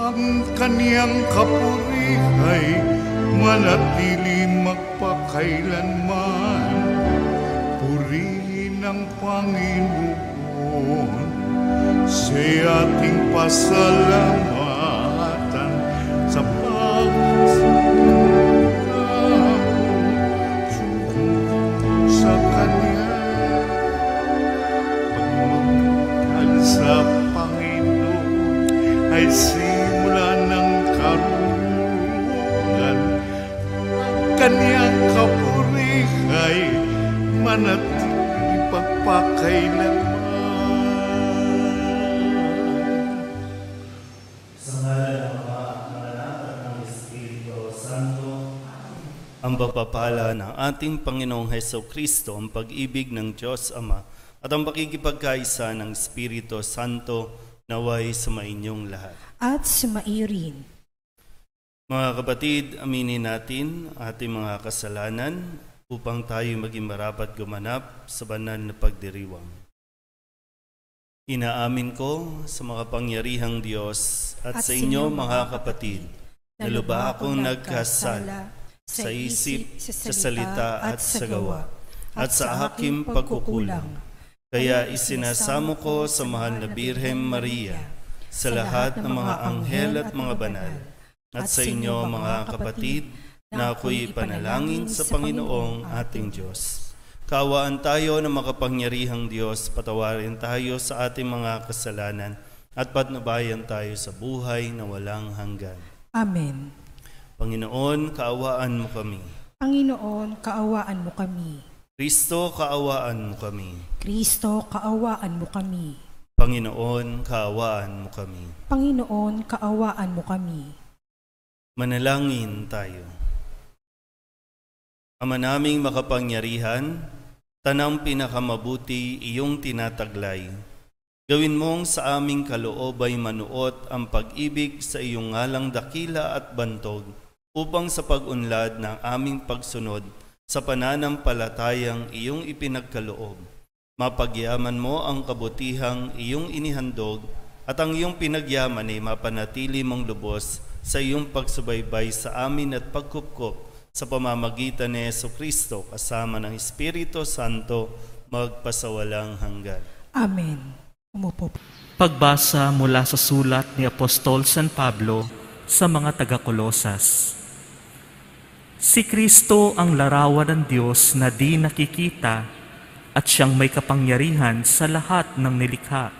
ang kaniyang kapurihay manatili magpakailanman. Purihin ang Panginoon sa ating pasalamatan sa pagsunod sa Kanya. Pagmamahal sa Panginoon ay simula ng karunungan. Kanyang kapurihay manatili pagpakailanman. Sa ngalan ng Ama at ng Anak at ng Espiritu Santo. Ang pagpapala ng ating Panginoong Hesukristo, ang pag-ibig ng Diyos Ama, at ang pakikipagkaisa ng Espiritu Santo naway sumainyong lahat. At sumaiyo rin. Mga kapatid, aminin natin ating mga kasalanan upang tayo maging marapat gumanap sa banal na pagdiriwang. Inaamin ko sa makapangyarihang Diyos at sa inyo mga kapatid, na lubha akong nagkasala sa isip, sa salita at sa gawa, at sa aking pagkukulang. Kaya isinasamo ko sa mahal na Birhen Maria, sa lahat ng mga anghel at mga banal, at sa inyo mga kapatid, na ako'y ipanalangin sa Panginoong ating Diyos. Kaawaan tayo ng makapangyarihang Diyos, patawarin tayo sa ating mga kasalanan, at patnubayan tayo sa buhay na walang hanggan. Amen. Panginoon, kaawaan mo kami. Panginoon, kaawaan mo kami. Kristo, kaawaan mo kami. Kristo, kaawaan mo kami. Panginoon, kaawaan mo kami. Panginoon, kaawaan mo kami. Manalangin tayo. Ama naming makapangyarihan, tanang pinakamabuti iyong tinataglay. Gawin mong sa aming kaloob ay manuot ang pag-ibig sa iyong ngalang dakila at bantog, upang sa pag-unlad ng aming pagsunod sa pananampalatayang iyong ipinagkaloob, mapagyaman mo ang kabutihang iyong inihandog at ang iyong pinagyaman ay mapanatili mong lubos sa iyong pagsubaybay sa amin at pagkupkop sa pamamagitan ni Jesucristo kasama ng Espiritu Santo magpasawalang hanggan. Amen. Umupo. Pagbasa mula sa sulat ni Apostol San Pablo sa mga taga-Kolosas. Si Kristo ang larawan ng Diyos na di nakikita at siyang may kapangyarihan sa lahat ng nilikha.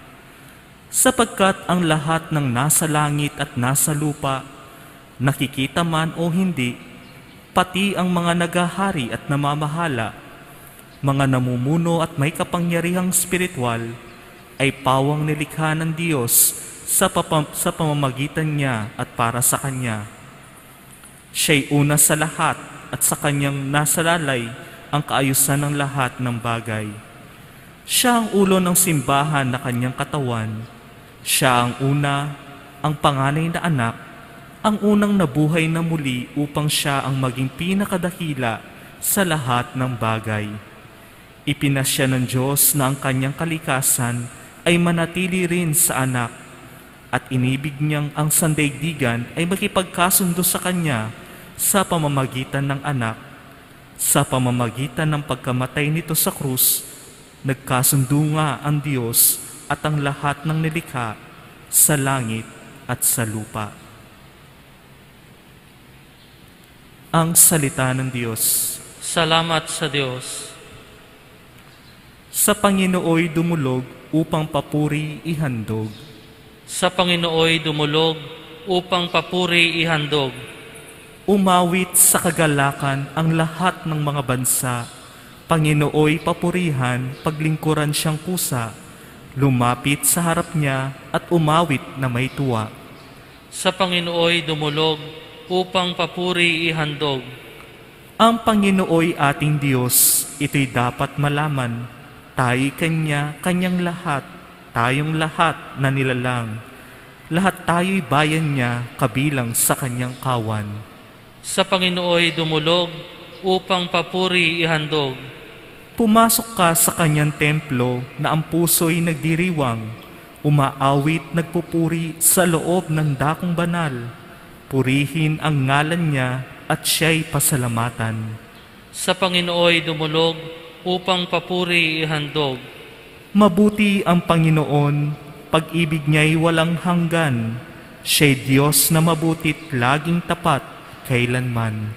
Sapagkat ang lahat ng nasa langit at nasa lupa, nakikita man o hindi, pati ang mga nagahari at namamahala, mga namumuno at may kapangyarihang spiritual, ay pawang nilikha ng Diyos sa pamamagitan niya at para sa Kanya. Siya'y una sa lahat at sa Kanyang nasalalay ang kaayusan ng lahat ng bagay. Siya ang ulo ng simbahan na Kanyang katawan. Siya ang una, ang panganay na anak, ang unang nabuhay na muli upang siya ang maging pinakadakila sa lahat ng bagay. Ipinasya ng Diyos na ang Kanyang kalikasan ay manatili rin sa anak at inibig niyang ang sandaigdigan ay makipagkasundo sa Kanya sa pamamagitan ng anak. Sa pamamagitan ng pagkamatay nito sa krus, nagkasundo nga ang Diyos at ang lahat ng nilikha sa langit at sa lupa. Ang salita ng Diyos. Salamat sa Diyos. Sa Panginooy dumulog upang papuri ihandog. Sa Panginooy dumulog upang papuri ihandog. Umawit sa kagalakan ang lahat ng mga bansa. Panginooy papurihan, paglingkuran siyang kusa. Lumapit sa harap niya at umawit na may tuwa. Sa Panginooy dumulog upang papuri ihandog. Ang Panginooy ating Diyos, ito'y dapat malaman. Tayo'y Kanya, Kanyang lahat, tayong lahat na nilalang. Lahat tayo'y bayan niya, kabilang sa Kanyang kawan. Sa Panginooy dumulog upang papuri ihandog. Pumasok ka sa Kanyang templo na ang puso'y nagdiriwang umaawit nagpupuri sa loob ng dakong banal. Purihin ang ngalan niya at siya'y pasalamatan. Sa Panginooy dumulog upang papuri ihandog. Mabuti ang Panginoon, pag-ibig niya'y walang hanggan. Siya'y Diyos na mabutit laging tapat kailanman.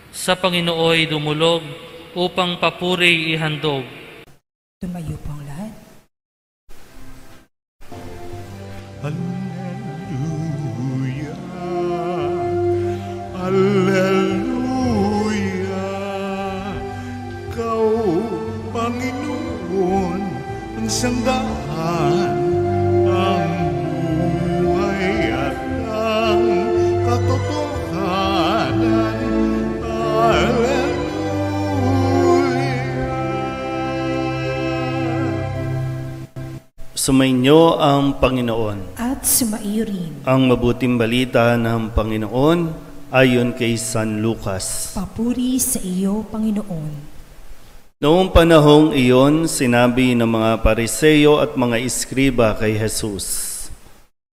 Sa Panginooy dumulog upang papuri ihandog. Tumayo po ang lahat. Hallelujah, Hallelujah, Kau, Panginoon, ang sanggaan, ang buhay at ang katotohanan. Sumainyo ang Panginoon. At sumaiyo rin. Ang mabuting balita ng Panginoon ayon kay San Lucas. Papuri sa iyo, Panginoon. Noong panahong iyon, sinabi ng mga Pariseo at mga iskriba kay Jesus,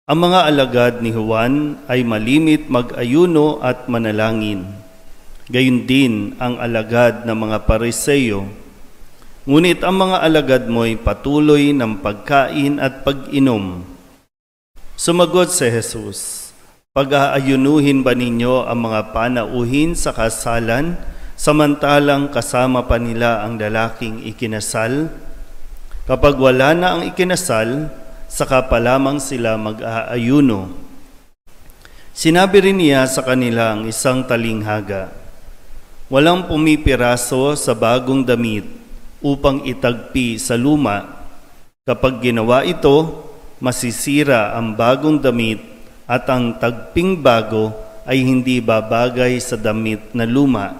ang mga alagad ni Juan ay malimit mag-ayuno at manalangin. Gayon din ang alagad ng mga Pariseo. Ngunit ang mga alagad mo'y patuloy ng pagkain at pag-inom. Sumagot si Jesus, pag-aayunuhin ba ninyo ang mga panauhin sa kasalan, samantalang kasama pa nila ang lalaking ikinasal? Kapag wala na ang ikinasal, saka pa lamang sila mag-aayuno. Sinabi rin niya sa kanila ang isang talinghaga, walang pumipiraso sa bagong damit upang itagpi sa luma. Kapag ginawa ito, masisira ang bagong damit at ang tagping bago ay hindi babagay sa damit na luma.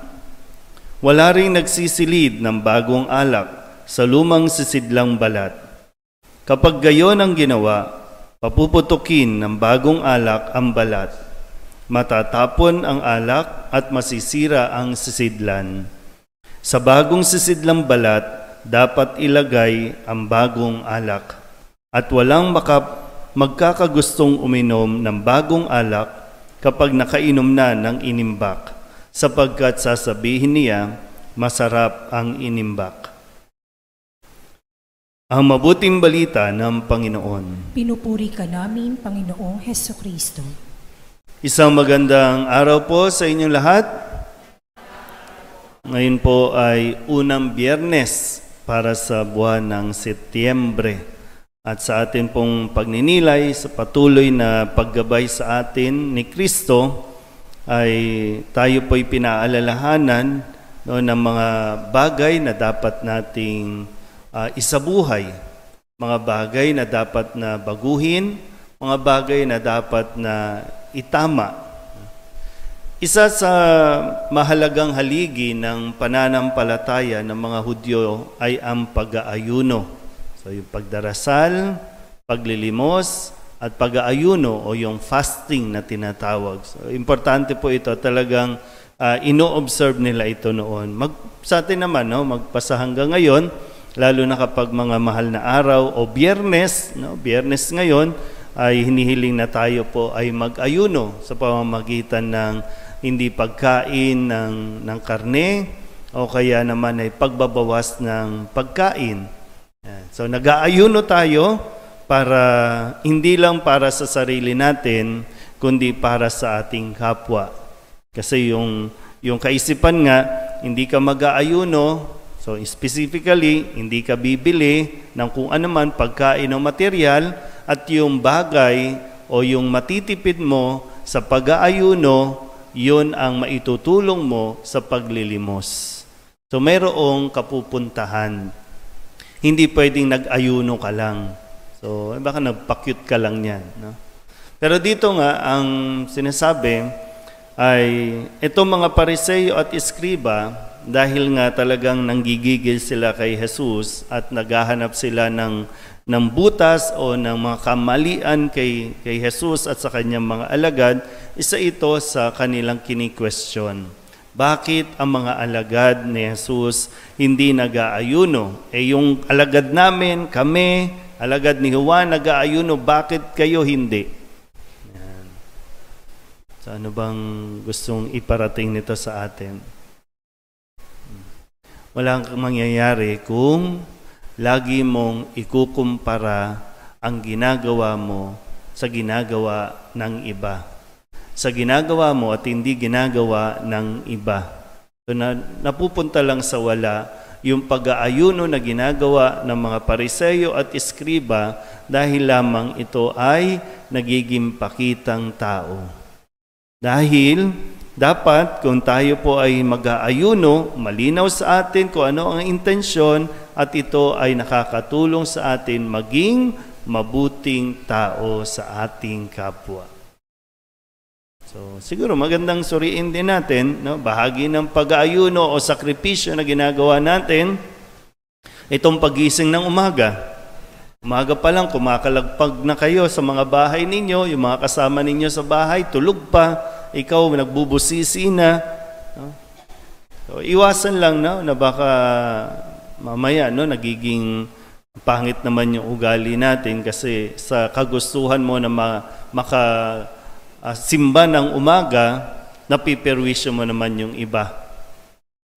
Wala ring nagsisilid ng bagong alak sa lumang sisidlang balat. Kapag gayon ang ginawa, papuputukin ng bagong alak ang balat. Matatapon ang alak at masisira ang sisidlan. Sa bagong sisidlang balat, dapat ilagay ang bagong alak. At walang magkakagustong uminom ng bagong alak kapag nakainom na ng inimbak, sapagkat sasabihin niya, masarap ang inimbak. Ang mabuting balita ng Panginoon. Pinupuri ka namin, Panginoong Hesukristo. Isang magandang araw po sa inyong lahat. Ngayon po ay unang Biyernes para sa buwan ng Setyembre. At sa atin pong pagninilay sa patuloy na paggabay sa atin ni Kristo, ay tayo po'y pinaalalahanan ng mga bagay na dapat nating isabuhay. Mga bagay na dapat na baguhin, mga bagay na dapat na itama. Isa sa mahalagang haligi ng pananampalataya ng mga Hudyo ay ang pag-aayuno. So yung pagdarasal, paglilimos, at pag-aayuno o yung fasting na tinatawag. So importante po ito, talagang ino-observe nila ito noon. Sa atin naman, magpasa hanggang ngayon, lalo na kapag mga mahal na araw o Biyernes, Biyernes ngayon, ay hinihiling na tayo po ay mag-ayuno sa pamamagitan ng hindi pagkain ng karne o kaya naman ay pagbabawas ng pagkain. So nag-aayuno tayo para hindi lang para sa sarili natin kundi para sa ating kapwa. Kasi yung kaisipan nga, hindi ka mag-aayuno, so specifically, hindi ka bibili ng kung anuman pagkain o material, at yung bagay o yung matitipid mo sa pag-aayuno, yun ang maitutulong mo sa paglilimos. So mayroong kapupuntahan. Hindi pwedeng nag-ayuno ka lang. So baka nagpakyut ka lang yan. No? Pero dito nga, ang sinasabi ay itong mga Pariseo at Iskriba, dahil nga talagang nanggigigil sila kay Jesus at naghahanap sila ng butas o ng mga kamalian kay Jesus at sa kanyang mga alagad, isa ito sa kanilang kini-question. Bakit ang mga alagad ni Jesus hindi nag-aayuno? Yung alagad namin, kami, alagad ni Juan nag-aayuno, bakit kayo hindi? Yan. So ano bang gustong iparating nito sa atin? Walang mangyayari kung lagi mong ikukumpara ang ginagawa mo sa ginagawa ng iba. Sa ginagawa mo at hindi ginagawa ng iba. So napupunta lang sa wala yung pag-aayuno na ginagawa ng mga Pariseyo at Iskriba dahil lamang ito ay nagiging pakitang tao. Dahil dapat kung tayo po ay mag-aayuno, malinaw sa atin kung ano ang intensyon at ito ay nakakatulong sa atin maging mabuting tao sa ating kapwa. So, siguro magandang suriin din natin, no? Bahagi ng pag-aayuno o sakripisyo na ginagawa natin, itong pagising ng umaga. Umaga pa lang, kumakalagpag na kayo sa mga bahay ninyo, yung mga kasama ninyo sa bahay, tulog pa, ikaw nagbubusisi na. No? So, iwasan lang na baka mamaya nagiging pangit naman yung ugali natin kasi sa kagustuhan mo na simba ng umaga, napiperwisyo mo naman yung iba.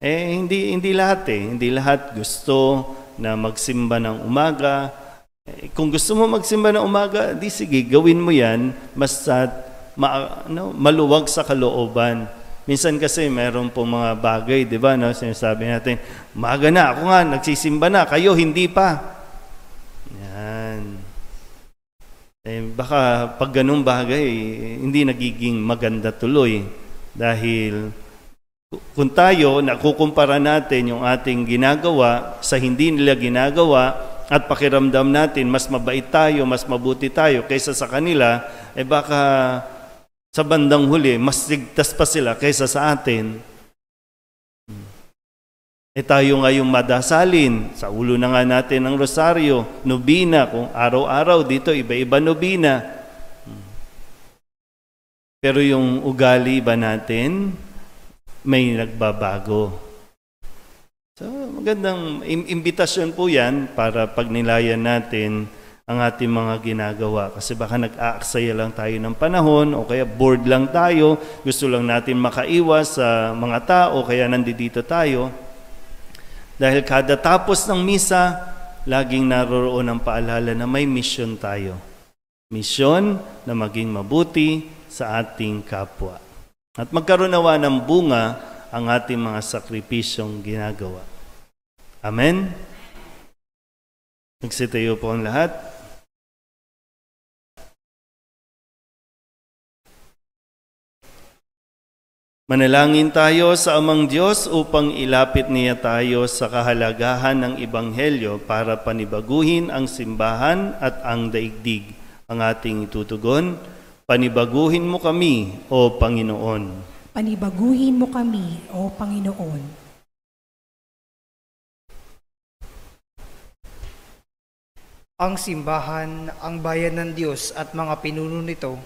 Hindi lahat Hindi lahat gusto na magsimba ng umaga. Kung gusto mo magsimba ng umaga, di sige, gawin mo yan, basta maluwag sa kalooban. Minsan kasi meron pong mga bagay, di ba, sinasabi natin, umaga na, ako nga, nagsisimba na, kayo hindi pa. Yan. Baka pag ganung bagay, hindi nagiging maganda tuloy. Dahil kung tayo, nakukumpara natin yung ating ginagawa sa hindi nila ginagawa at pakiramdam natin mas mabait tayo, mas mabuti tayo kaysa sa kanila, baka sa bandang huli, mas ligtas pa sila kaysa sa atin. Tayo ngayong madasalin, sa ulo na nga natin ng rosaryo, nobina, kung araw-araw dito, iba-iba nobina. Pero yung ugali ba natin, may nagbabago. So, magandang imbitasyon po yan para pagnilayan natin ang ating mga ginagawa. Kasi baka nag-aaksaya lang tayo ng panahon o kaya bored lang tayo, gusto lang natin makaiwas sa mga tao, kaya nandito tayo. Dahil kada tapos ng misa, laging naroroon ang paalala na may misyon tayo. Misyon na maging mabuti sa ating kapwa. At magkaroon nawa ng bunga ang ating mga sakripisyong ginagawa. Amen? Nagsitayo po ang lahat. Manalangin tayo sa Amang Diyos upang ilapit niya tayo sa kahalagahan ng Ebanghelyo para panibaguhin ang simbahan at ang daigdig. Ang ating itutugon, panibaguhin mo kami, O Panginoon. Panibaguhin mo kami, O Panginoon. Ang simbahan, ang bayan ng Diyos at mga pinuno nito,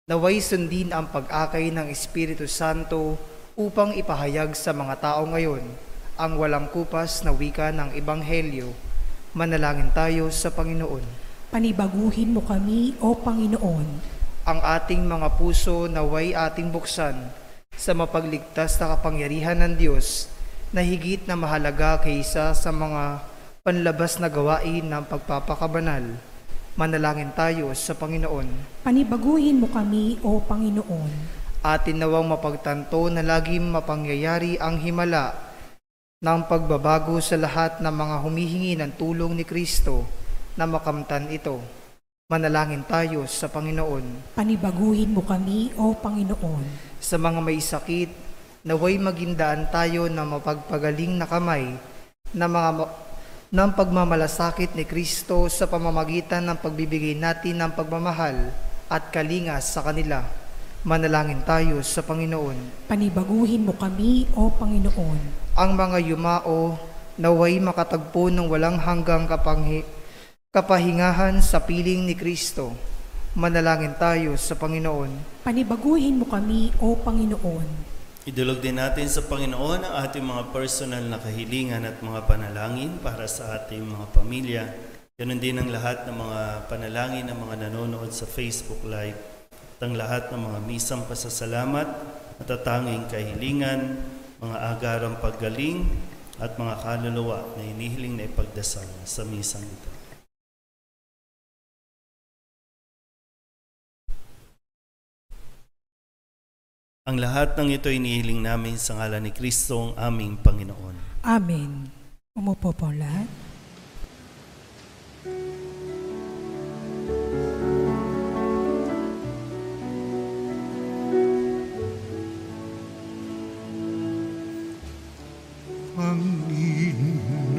naway sundin ang pag-akay ng Espiritu Santo upang ipahayag sa mga tao ngayon ang walang kupas na wika ng Ebanghelyo. Manalangin tayo sa Panginoon. Panibaguhin mo kami, O Panginoon. Ang ating mga puso naway ating buksan sa mapagligtas na kapangyarihan ng Diyos na higit na mahalaga kaysa sa mga panlabas na gawain ng pagpapakabanal. Manalangin tayo sa Panginoon. Panibaguhin mo kami, O Panginoon. Atin nawang mapagtanto na laging mapangyayari ang himala ng pagbabago sa lahat ng mga humihingi ng tulong ni Kristo na makamtan ito. Manalangin tayo sa Panginoon. Panibaguhin mo kami, O Panginoon. Sa mga may sakit, naway magindaan tayo na mapagpagaling na kamay ng pagmamalasakit ni Kristo sa pamamagitan ng pagbibigay natin ng pagmamahal at kalingas sa kanila. Manalangin tayo sa Panginoon. Panibaguhin mo kami, O Panginoon. Ang mga yumao naway makatagpo ng walang hanggang kapahingahan sa piling ni Kristo. Manalangin tayo sa Panginoon. Panibaguhin mo kami, O Panginoon. Idulog din natin sa Panginoon ang ating mga personal na kahilingan at mga panalangin para sa ating mga pamilya. Ganun din ang lahat ng mga panalangin ng mga nanonood sa Facebook Live at ang lahat ng mga misang pasasalamat, matatanging kahilingan, mga agarang paggaling at mga kaluluwa na hinihiling na ipagdasal sa misang ito. Ang lahat ng ito inihiling namin sa ngalan ni Kristo ang aming Panginoon. Amen. Umupo po ang lahat. Panginoon,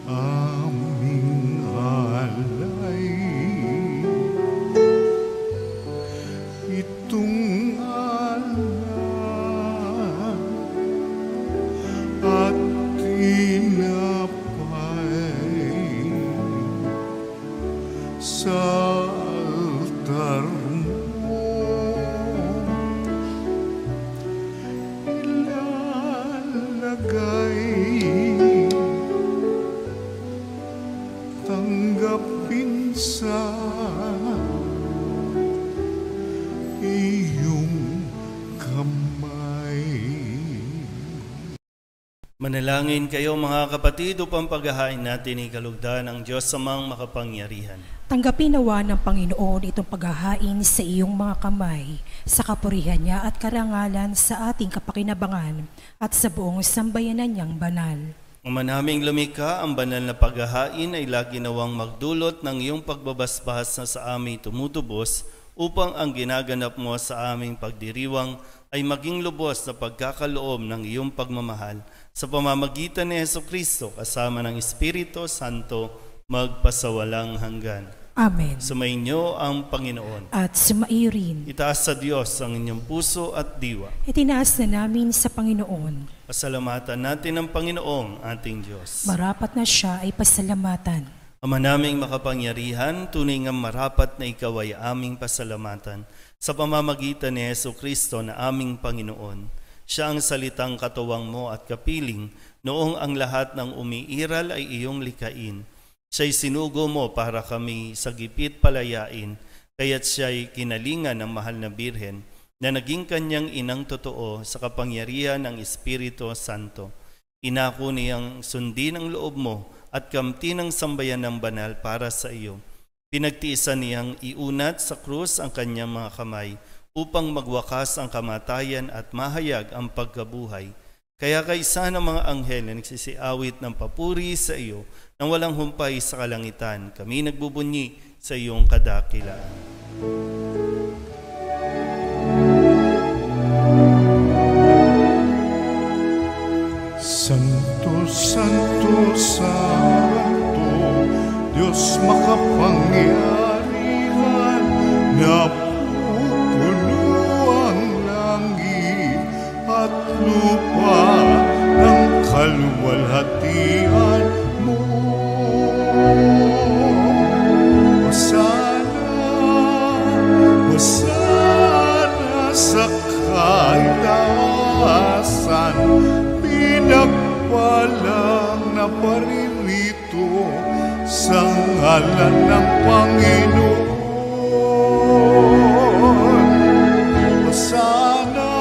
aming alay, itong alay at tinapay sa altar mo. Ilalagay, tanggapin sa iyong kamay. Manalangin kayo mga kapatid upang paghahain natin ang kalugdan ng Diyos Amang makapangyarihan. Tanggapin nawa ng Panginoon itong paghahain sa iyong mga kamay, sa kapurihan niya at karangalan sa ating kapakinabangan at sa buong sambayanan niyang banal. Ama naming lumikha, ang banal na paghahain ay lagi nawang magdulot ng iyong pagbabasbahas na sa amin tumutubos upang ang ginaganap mo sa aming pagdiriwang ay maging lubos na pagkakaloob ng iyong pagmamahal sa pamamagitan ni Jesucristo kasama ng Espiritu Santo magpasawalang hanggan. Amen. Sumainyo ang Panginoon. At sumaiyo rin. Itaas sa Diyos ang inyong puso at diwa. Itinaas na namin sa Panginoon. Pasalamatan natin ang Panginoong ating Diyos. Marapat na siya ay pasalamatan. Ama naming makapangyarihan, tunay nga marapat na ikaw ay aming pasalamatan sa pamamagitan ni Jesucristo na aming Panginoon. Siya ang salitang katuwang mo at kapiling noong ang lahat ng umiiral ay iyong likain. Siya'y sinugo mo para kami sa gipit palayain, kaya't siya'y kinalingan ng mahal na Birhen na naging kanyang inang totoo sa kapangyarihan ng Espiritu Santo. Inako niyang sundin ang loob mo at kamtin ang sambayan ng banal para sa iyo. Pinagtiisan niyang iunat sa krus ang kanyang mga kamay upang magwakas ang kamatayan at mahayag ang pagkabuhay. Kaya kaisa ng mga anghel na nagsisiawit ng papuri sa iyo nang walang humpay sa kalangitan, kami nagbubunyi sa iyong kadakilaan. Santo, Santo, Santo, Diyos makapangyarihan, napupuno ang langit at lupa ng kaluwalhatian mo. Hosana sa kaitaasan, pinagpalang na paririto sa ngalan ng Panginoon. Hosana,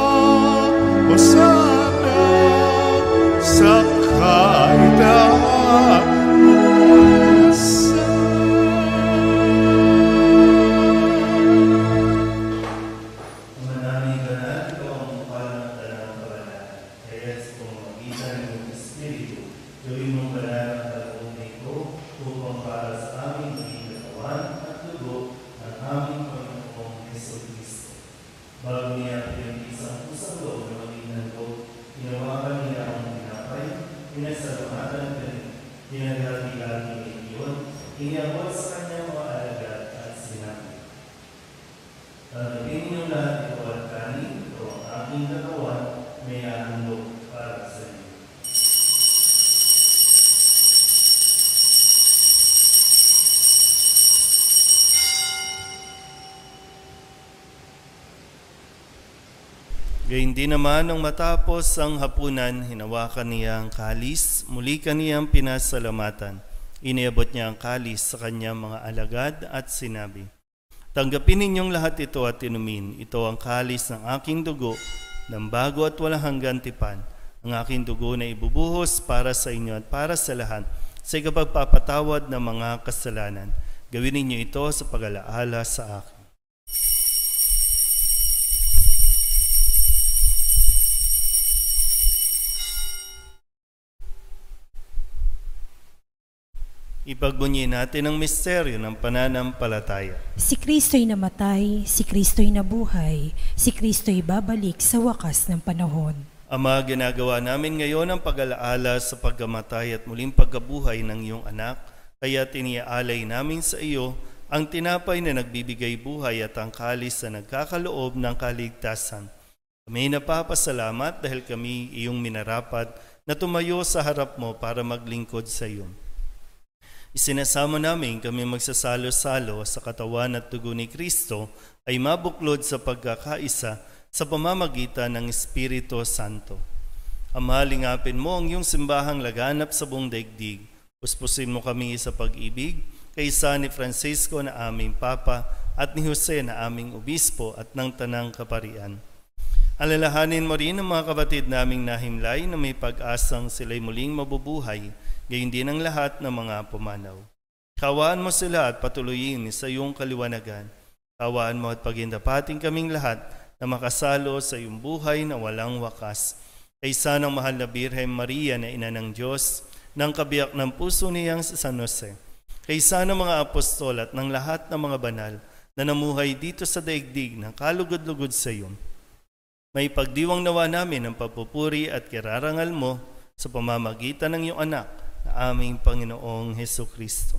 Hosana sa kaitaasan. Gayun din naman nang matapos ang hapunan, hinawakan niya ang kalis, muli kaniyang pinasalamatan. Iniabot niya ang kalis sa kanyang mga alagad at sinabi, "Tanggapin ninyong lahat ito at inumin. Ito ang kalis ng aking dugo, ng bago at walang hanggang tipan. Ang aking dugo na ibubuhos para sa inyo at para sa lahat, sa ikapagpapatawad ng mga kasalanan. Gawin ninyo ito sa pag-alaala sa akin." Ipagbunyi natin ang misteryo ng pananampalataya. Si Kristo'y namatay, si Kristo'y nabuhay, si Kristo'y babalik sa wakas ng panahon. Ama, ginagawa namin ngayon ang pag-alaala sa pagkamatay at muling pagkabuhay ng iyong anak, kaya tiniaalay namin sa iyo ang tinapay na nagbibigay buhay at ang kalis na nagkakaloob ng kaligtasan. Kami napapasalamat dahil kami iyong minarapat na tumayo sa harap mo para maglingkod sa iyo. Isinasamo namin kami magsasalo-salo sa katawan at dugo ni Kristo ay mabuklod sa pagkakaisa sa pamamagitan ng Espiritu Santo. Ama, lingapin mo ang iyong simbahang laganap sa buong daigdig. Puspusin mo kami sa pag-ibig, kaysa ni Francisco na aming Papa at ni Jose na aming Obispo at ng Tanang Kaparian. Alalahanin mo rin ang mga kapatid naming nahimlay na may pag-asang sila'y muling mabubuhay, gayon din ang lahat ng mga pumanaw. Kawaan mo sila at patuloyin sa iyong kaliwanagan. Kawaan mo at pagindapating kaming lahat na makasalo sa iyong buhay na walang wakas. Kaysa ng mahal na Birhen Maria na ina ng Diyos, ng kabiyak ng puso niyang si San Jose, kaysa ng mga apostol at ng lahat ng mga banal na namuhay dito sa daigdig ng kalugod-lugod sa iyo. May pagdiwang nawa namin ang papupuri at kirarangal mo sa pamamagitan ng iyong anak na aming Panginoong Hesukristo.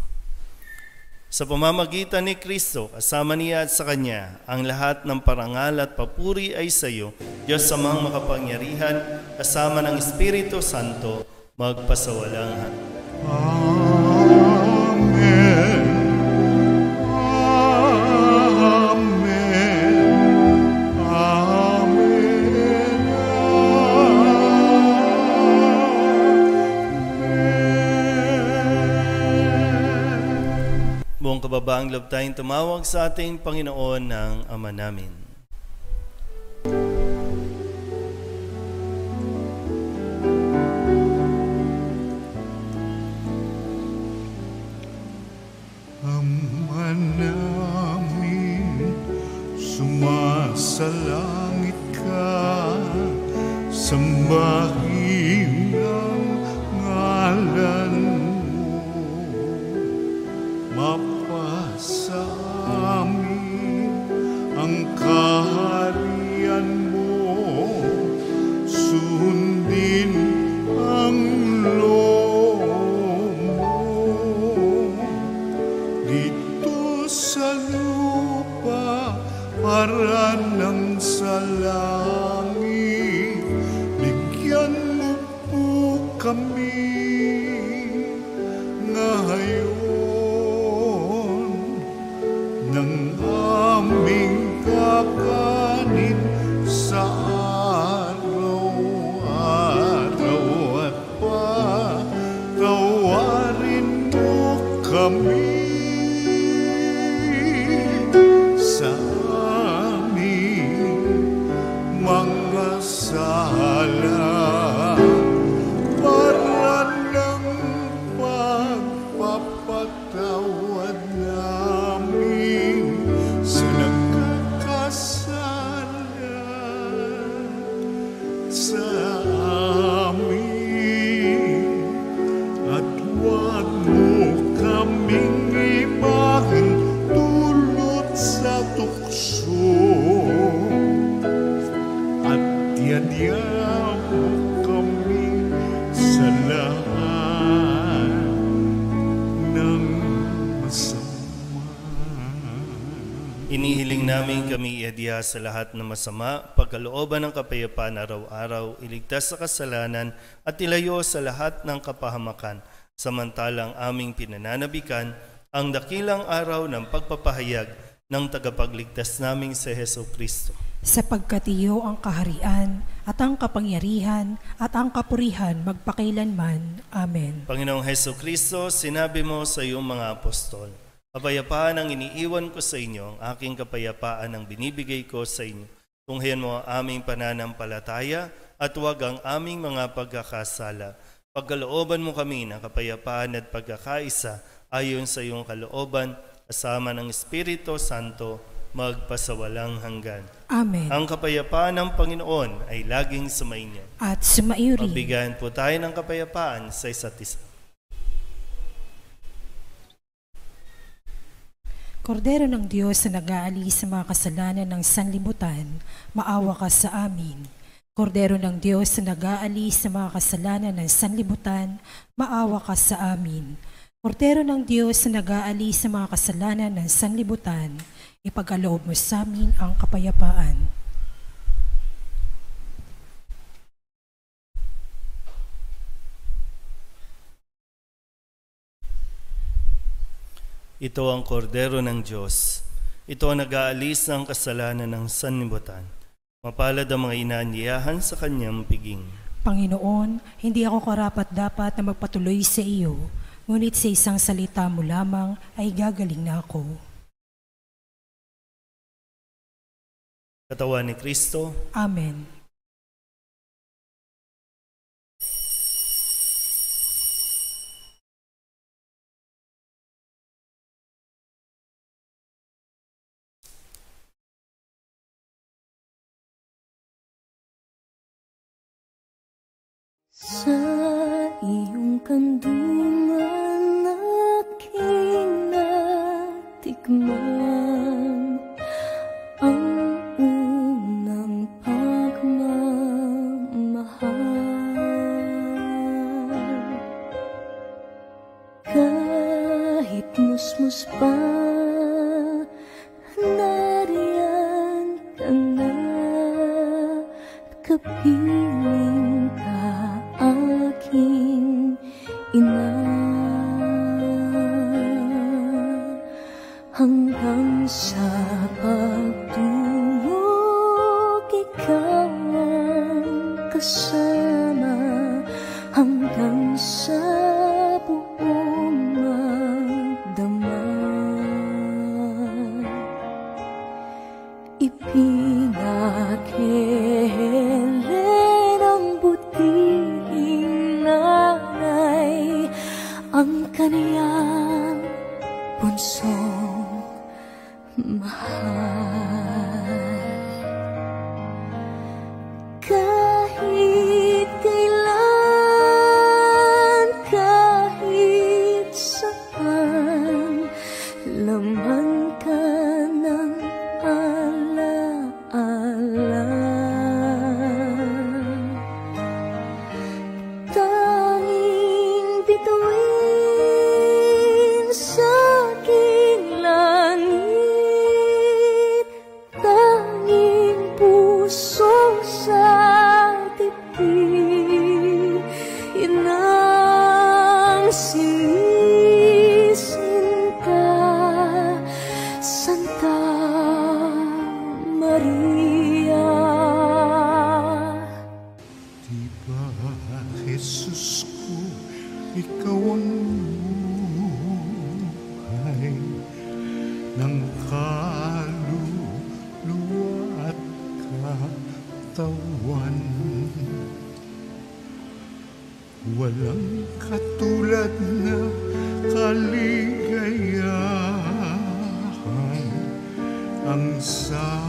Sa pamamagitan ni Kristo, kasama niya at sa Kanya, ang lahat ng parangal at papuri ay sa iyo, Diyos Amang makapangyarihan, kasama ng Espiritu Santo, magpasawalang hanggan. Amen. Buong kababaang loob tayong tumawag sa ating Panginoon ng Ama namin. Ama namin, sumasalangit ka, sambahin ang ngalan mo. Mapasa amin ang kaharian mo, sundin ang loob mo. Dito sa lupa, para nang sa langit, bigyan mo po kami ngayon ng aming kakanin sa araw-araw at patawarin mo kami sa aming mga sala, para ng pagpapatawad namin sa nagkakasala sa amin, at huwag mo kaming ibahin dulot sa tukso, at yadya mo kami sa lahat ng masama. Inihiling namin kami iadya sa lahat ng masama, pagkalooban ng kapayapaan araw-araw, iligtas sa kasalanan at ilayo sa lahat ng kapahamakan, samantalang aming pinananabikan ang dakilang araw ng pagpapahayag ng tagapagligtas naming si Hesukristo. sapagkat iyo ang kaharian at ang kapangyarihan at ang kapurihan magpakailanman. Amen. Panginoong Heso Kristo, sinabi mo sa iyong mga apostol, kapayapaan ang iniiwan ko sa inyo, ang aking kapayapaan ang binibigay ko sa inyo. Tunghayan mo ang aming pananampalataya at huwag ang aming mga pagkakasala. Pagkalooban mo kami ng kapayapaan at pagkakaisa ayon sa iyong kalooban, kasama ng Espiritu Santo, magpasawalang hanggan. Amen. Ang kapayapaan ng Panginoon ay laging sumainyo. At sumaiyo rin. Pagbigayan po tayo ng kapayapaan sa isa't isa. Kordero ng Diyos na nag-aalis sa mga kasalanan ng sanlibutan, maawa ka sa amin. Kordero ng Diyos na nag-aalis sa mga kasalanan ng sanlibutan, maawa ka sa amin. Kordero ng Diyos na nag-aalis sa mga kasalanan ng sanlibutan, ipagkaloob mo sa amin ang kapayapaan. Ito ang kordero ng Diyos. Ito ang nag-aalis ng kasalanan ng sanlibutan. Mapalad ang mga inaanyayahan sa kanyang piging. Panginoon, hindi ako karapat-dapat na magpatuloy sa iyo, ngunit sa isang salita mo lamang ay gagaling na ako. Katawan ni Kristo, Amen. Sa iyong kandungan aking natikman ang unang pagmamahal. Kahit musmus pa, nariyan ka na, kapiling ka aking ina. Hanggang sa pagtulog, ikaw ang kasama. Hanggang sa buong magdama, ipinakihilin ang butihing nanay, ang kaniyang punsong mahal. Kahit kailan, kahit saan, laman ka ng alaala. Tanging bituin sa aking langit, tanging puso sa tipi, yun ang sinisinta, Santa Maria. Di ba, Jesus ko, ikaw ang buhay ng kaluluwa at katawan. Walang katulad na kaligayahan ang sa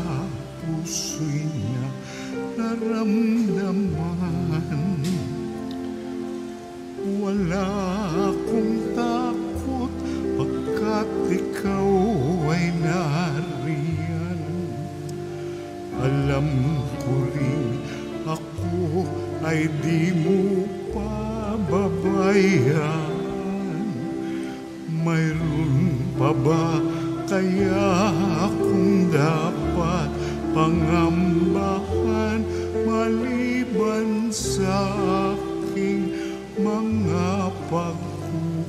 puso'y niya naramdaman. Wala akong takot pagkat ikaw ay nariyan. Alam ko rin ako ay di mo pababayaan. Mayroon pa ba kaya akong dapat pangambahan maliban sa aking mga pagkukulang?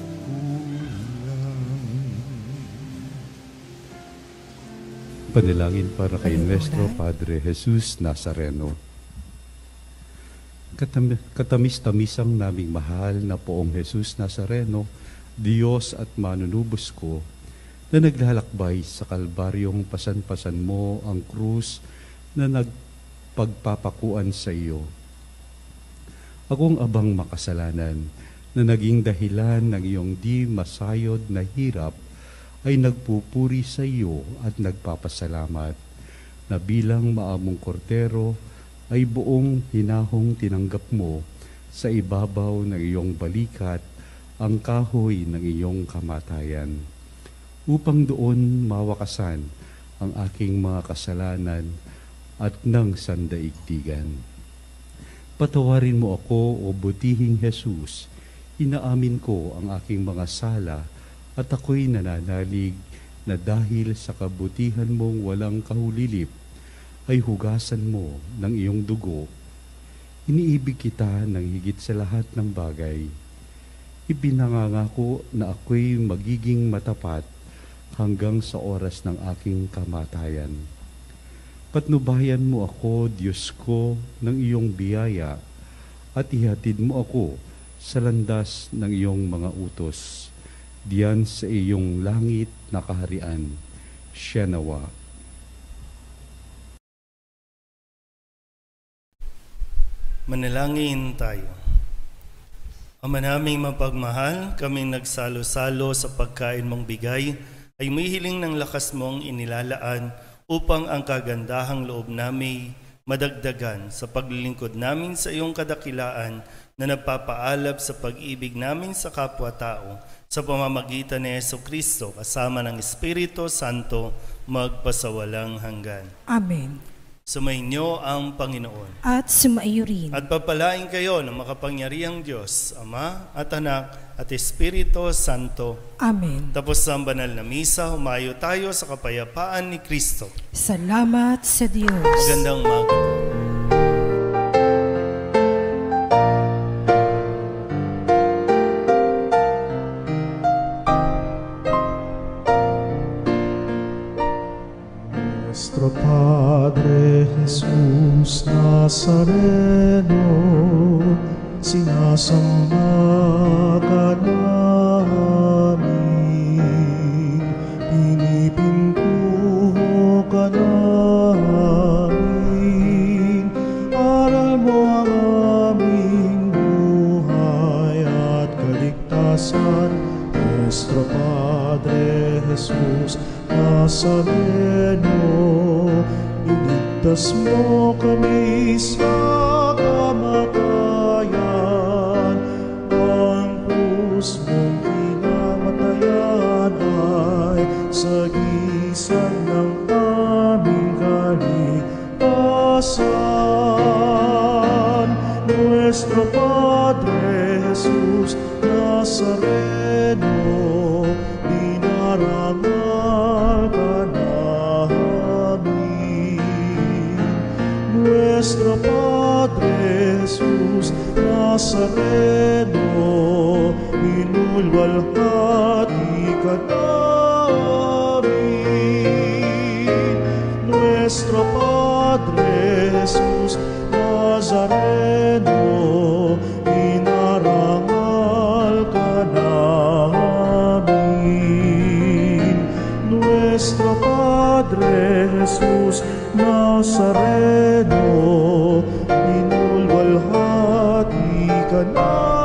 Panalangin para kay Nuestro Padre Jesus Nazareno. Katamis-tamisang naming mahal na Poong Jesus Nazareno, Diyos at manunubos ko, na naglalakbay sa Kalbaryong pasan-pasan mo ang krus na nagpagpapakuan sa iyo. Akong abang makasalanan na naging dahilan ng iyong di masayod na hirap ay nagpupuri sa iyo at nagpapasalamat na bilang maamong kordero ay buong hinahong tinanggap mo sa ibabaw ng iyong balikat ang kahoy ng iyong kamatayan, upang doon mawakasan ang aking mga kasalanan at ng sandaigdigan. Patawarin mo ako, o butihing Jesus, inaamin ko ang aking mga sala at ako'y nananalig na dahil sa kabutihan mong walang kahulilip, ay hugasan mo ng iyong dugo. Iniibig kita ng higit sa lahat ng bagay. Ipinangangako na ako'y magiging matapat hanggang sa oras ng aking kamatayan. Patnubayan mo ako, Diyos ko, ng iyong biyaya at ihatid mo ako sa landas ng iyong mga utos, diyan sa iyong langit na kaharian. Siya nawa. Manalangin tayo. Ama naming mapagmahal, kaming nagsalo-salo sa pagkain mong bigay, ay may hiling ng lakas mong inilalaan upang ang kagandahang loob namin madagdagan sa paglilingkod namin sa iyong kadakilaan na nagpapaalab sa pag-ibig namin sa kapwa-tao sa pamamagitan ni Jesucristo kasama ng Espiritu Santo magpasawalang hanggan. Amen. Sumainyo ang Panginoon. At sumaiyo rin. At papalain kayo ng makapangyarihang Diyos, Ama at Anak at Espiritu Santo. Amen. Tapos ang banal na misa, humayo tayo sa kapayapaan ni Kristo. Salamat sa Diyos. Magandang umaga. Nuestro Padre Jesus Nazareno, sinasamba ka namin, pinipintuho ka namin, aral mo ang aming buhay at kaligtasan. Nuestro Padre Jesus Nazareno, iligtas mo kami sa kamatayan. Ang krus mong kinamatayan ay sagisag ng aming kaligtasan. Nuestro Padre Jesus Nazareno, dinarangal ka namin. Nuestro Padre Jesus Nazareno, minulwalhati ka namin. Nuestro Padre Jesus Nazareno, dinarangal ka namin. Nuestro Padre Jesus Nazareno, minulwalhati ka namin.